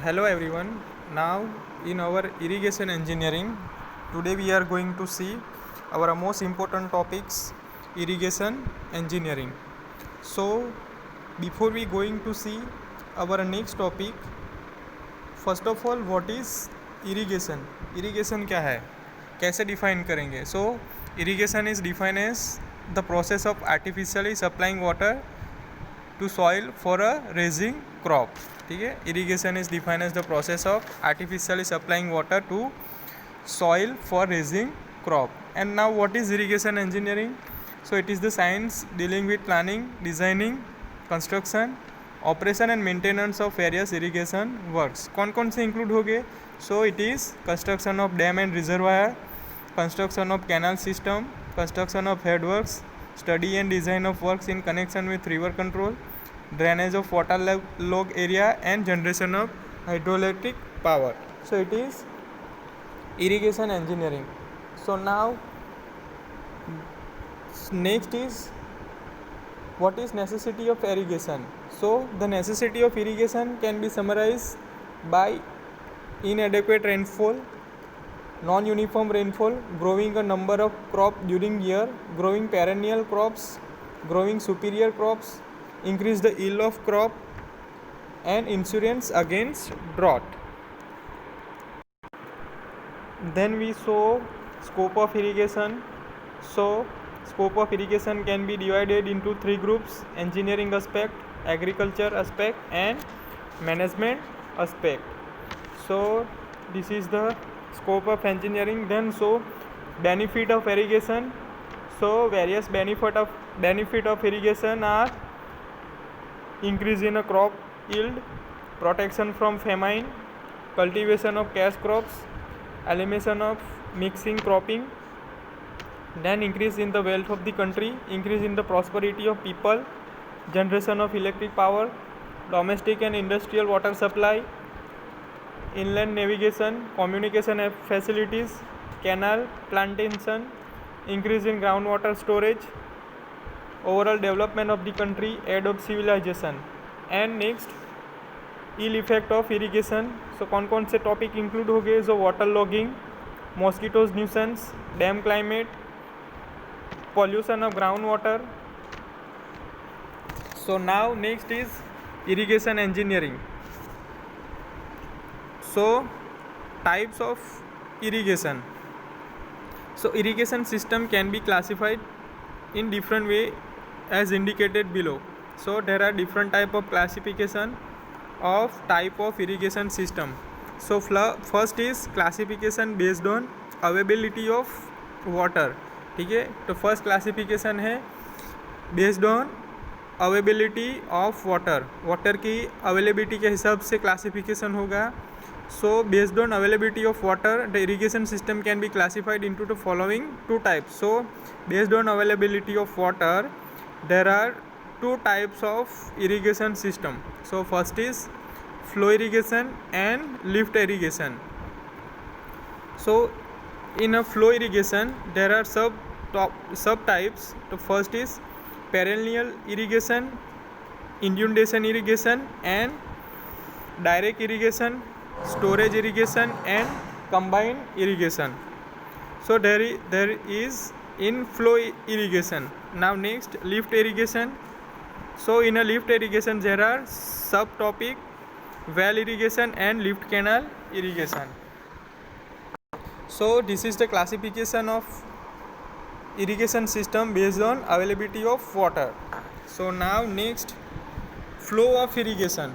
Hello everyone. Now in our irrigation engineering, today we are going to see our most important topics, irrigation engineering. So before we going to see our next topic, first of all what is irrigation? Irrigation क्या है, कैसे define करेंगे? So irrigation is defined as the process of artificially supplying water to soil for a raising crop. ठीक है, irrigation is defined as the process of artificially supplying water to soil for raising crop. And now what is irrigation engineering? So it is the science dealing with planning, designing, construction, operation and maintenance of various irrigation works. कौन कौन से include हो गए? So it is construction of dam and reservoir, construction of canal system, construction of headworks, study and design of works in connection with river control, drainage of waterlogged area and generation of hydroelectric power. So it is irrigation engineering. So now next is what is necessity of irrigation. So the necessity of irrigation can be summarized by inadequate rainfall, non-uniform rainfall, growing a number of crops during year, growing perennial crops, growing superior crops, increase the yield of crop, and insurance against drought. Then we saw scope of irrigation. So scope of irrigation can be divided into three groups: engineering aspect, agriculture aspect, and management aspect. So this is the scope of engineering. Then so benefit of irrigation. So various benefit of irrigation are increase in a crop yield, protection from famine, cultivation of cash crops, elimination of mixing cropping, then increase in the wealth of the country, increase in the prosperity of people, generation of electric power, domestic and industrial water supply, inland navigation, communication facilities, canal plantation, increase in groundwater storage, overall development of the country, aid of civilization. And next ill effect of irrigation. So कौन से topic include हो गए? जो water logging, mosquitoes nuisance, dam climate, pollution of groundwater. So now next is irrigation engineering. So types of irrigation. So irrigation system can be classified in different way as indicated below. So there are different type of classification of type of irrigation system. So first is classification based on availability of water. ठीक है, तो first classification है based on availability of water की availability के हिसाब से classification होगा. So based on availability of water the irrigation system can be classified into the following two types. So based on availability of water there are two types of irrigation system. So first is flow irrigation and lift irrigation. So in a flow irrigation there are subtypes. The first is perennial irrigation, inundation irrigation, and direct irrigation, storage irrigation, and combined irrigation. So there is in flow irrigation. Now next lift irrigation. So in a lift irrigation there are subtopic well irrigation and lift canal irrigation. So this is the classification of irrigation system based on availability of water. So now next flow of irrigation.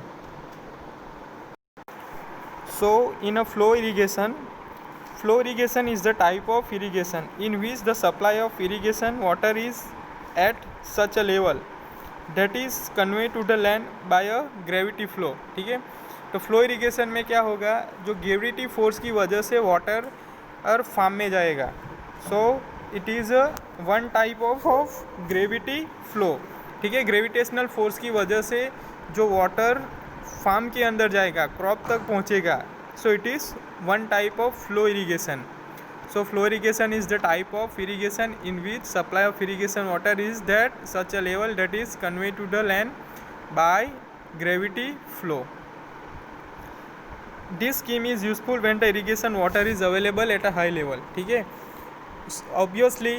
So in a flow irrigation is the type of irrigation in which the supply of irrigation water is at such a level that is conveyed to the land by a gravity flow. ठीक है, तो flow irrigation में क्या होगा, जो gravity force की वजह से वाटर और फार्म में जाएगा. सो it is one type of gravity flow. ठीक है, ग्रेविटेशनल फोर्स की वजह से जो वाटर फार्म के अंदर जाएगा, क्रॉप तक पहुंचेगा. So it is one type of flow irrigation. So flow irrigation is the type of irrigation in which supply of irrigation water is that such a level that is convey to the land by gravity flow. This scheme is useful when the irrigation water is available at a high level. ठीक है, obviously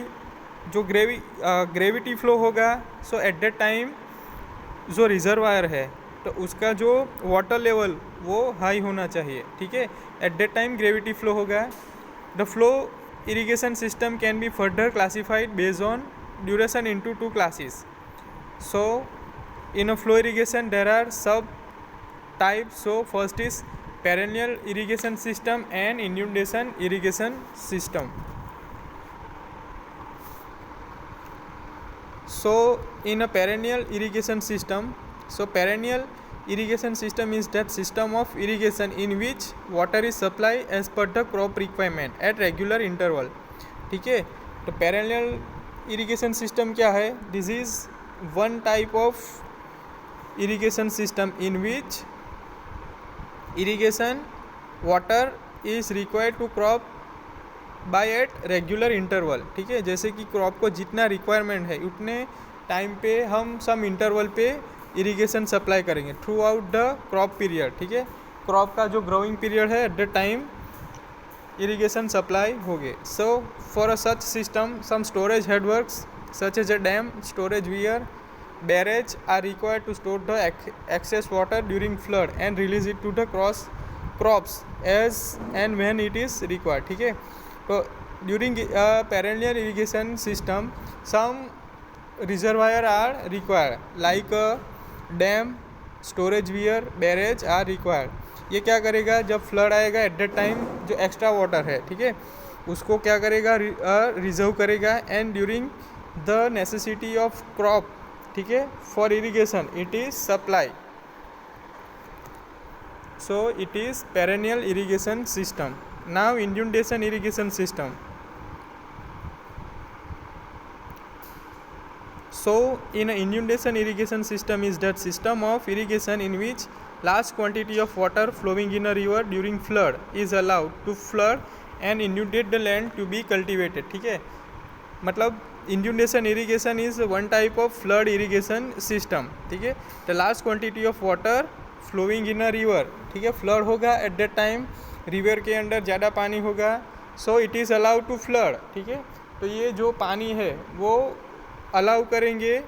जो gravity flow होगा, so at that time जो reservoir है तो उसका जो water level वो हाई होना चाहिए. ठीक है, at that time gravity flow होगा. The flow irrigation system can be further classified based on duration into two classes. So in a flow irrigation there are sub types. So first is perennial irrigation system and inundation irrigation system. So in a perennial irrigation system, so perennial irrigation system is that system of irrigation in which water is supplied as per the crop requirement at regular interval. ठीक है, तो perennial irrigation system क्या है? This is one type of irrigation system in which irrigation water is required to crop by at regular interval. ठीक है, जैसे कि crop को जितना रिक्वायरमेंट है उतने टाइम पे हम सम इंटरवल पे इरिगेशन सप्लाई करेंगे throughout the crop period. ठीक है, क्रॉप का जो ग्रोइंग पीरियड है at the time irrigation supply होगे. So for a such system some storage headworks such as a dam, storage weir, barrage are required to store the excess water during flood and release it to the crops as and when it is required. ठीक है, तो during perennial irrigation system some reservoir are required like a dam, storage weir, barrage are required. ये क्या करेगा, जब flood आएगा at that time जो extra water है, ठीक है, उसको क्या करेगा, रिजर्व करेगा. And during the necessity of crop, ठीक है, for irrigation it is supply. So it is perennial irrigation system. Now inundation irrigation system. So in an inundation irrigation system is that system of irrigation in which large quantity of water flowing in a river during flood is allowed to flood and inundate the land to be cultivated. ठीक है, मतलब inundation irrigation is one type of flood irrigation system. ठीक है, the large quantity of water flowing in a river. ठीक है, flood होगा eight that time, river के अंदर ज़्यादा पानी होगा, so it is allowed to flood. ठीक है, तो ये जो पानी है वो अलाउ करेंगे